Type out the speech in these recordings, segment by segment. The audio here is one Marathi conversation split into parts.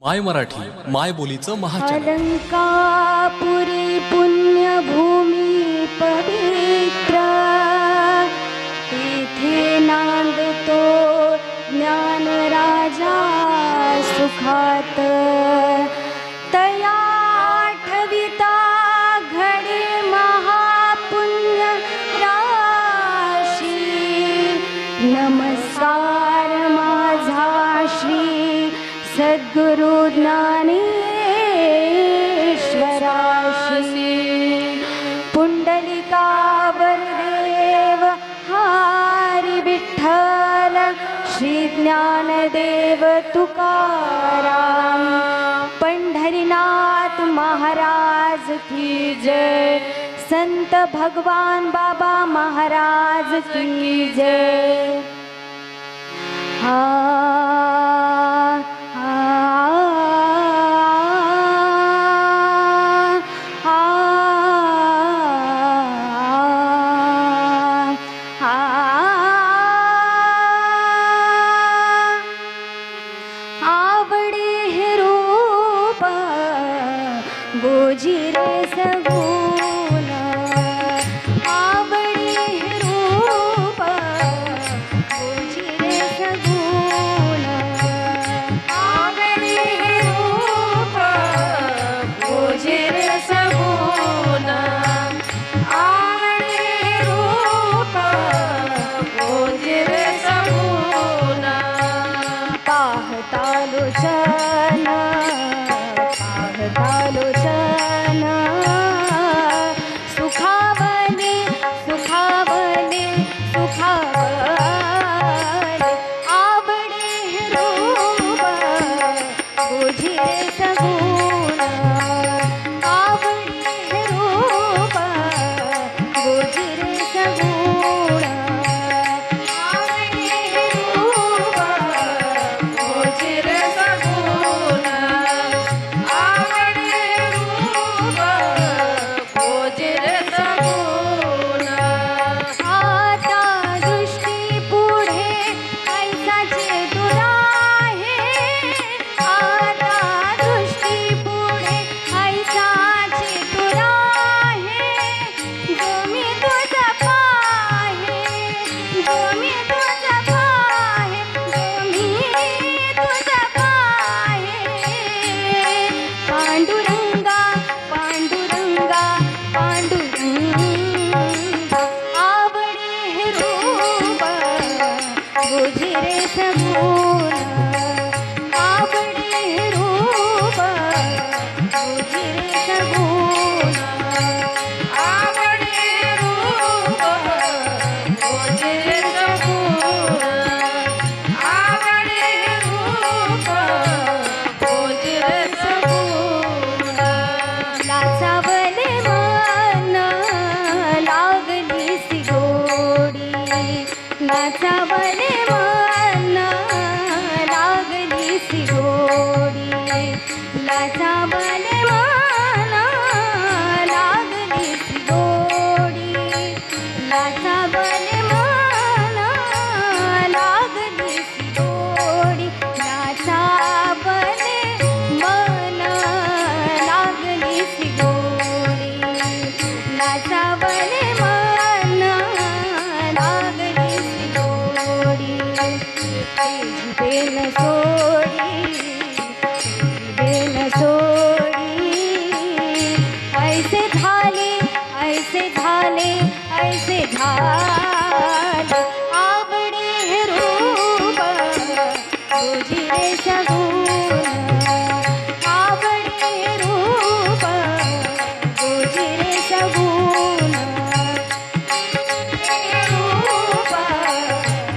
माय मराठी माय बोलीचं महाचॅनल. अलंकापुरी पुण्यभूमी पवित्र, तेथे नांदतो ज्ञानराजा सुखात. तया आठविता घडे महापुण्य राशी. नमस्कार माझा श्री सद्गुरु ज्ञानेश्वराशी. पुंडलिकावर देव हरी विठ्ठल, श्री ज्ञानदेव तुकाराम. पंढरीनाथ महाराज की जय. संत भगवान बाबा महाराज की जय. आवडे हे रूप गोजिरे सगुण. आवडे हे रूप गोजिरे सगुण. आवडे हे रूप गोजिरे सगुण. आवडे हे रूप गोजिरे सगुण. पाहता लोचन सुखावले सुखावले सुखावले. आवडे हे रूप गोजिरे सगुण. आवडे हे रूप गोजिरे सगुण. आवडे हे रूप गोजिरे सगुण. आवडे रूप गोजिरे सगुण. आता दृष्टी पुढे ऐसाचे दुराहे. आता दृष्टी पुढे ऐसाचे दुराहे. जो मी तुझा पाहे, जो मी तुझा पाहे, जो मी तुझा पाहे. पांडुरंगा पांडुरंगा पांडुरंगा. आवडे हे रूप गोजिरे सगुण. आवडे हे रूप गोजिरे सगुण. आवडे हे रूप गोजिरे सगुण. आवडे हे रूप गोजिरे सगुण. लाचावले मन लागलीसी गोडी. नाचावले मन लागलीसी गोडी. लाचावले मन लागलीसी गोडी. लाचावले मन लागलीसी गोडी. लाचावले मन लागलीसी गोडी. लाचावले मन लागलीसी गोडी. बेन सोडी बेन सोडी. ऐसे झाले ऐसे झाले ऐसे झाले. आवडे हे रूप गोजिरे सगुण. आवडे हे रूप गोजिरे सगुण. हे रूप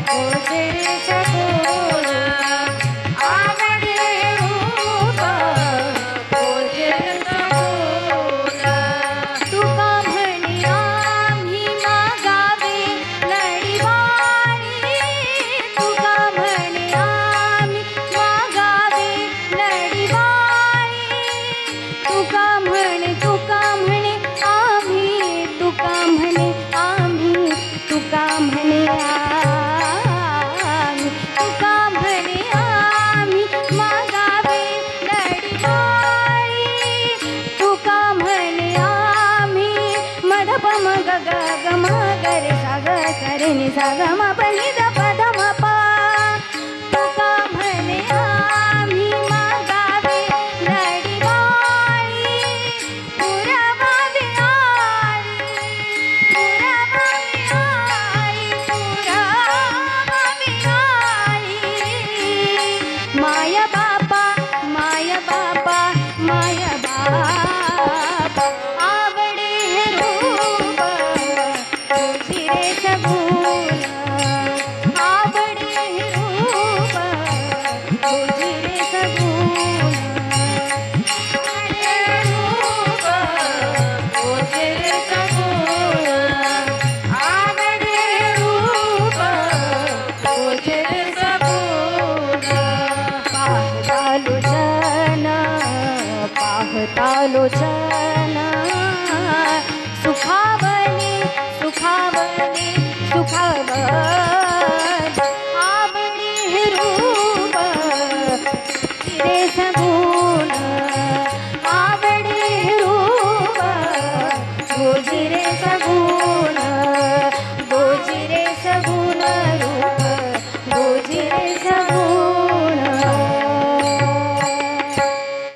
गोजिरे सगुण. आवडे हे रूप गोजिरे सगुण. तुका म्हणे आम्ही मागावे लढिवा. नि सा ग म प नि द प ध म प तुका म्हणे आम्ही मागावे लढीवाळी पुरवावी आळी पुरवावी आळी पुरवावी आळी माया बापा माया बापा माया बापा आवडे हे रूप तुझी रे सगुण आवडे हे रूप तुझी रे सगुण आवडे रूप तुझी रे सगुण आवडे रूप तुझी रे सगुण पाहता लोचन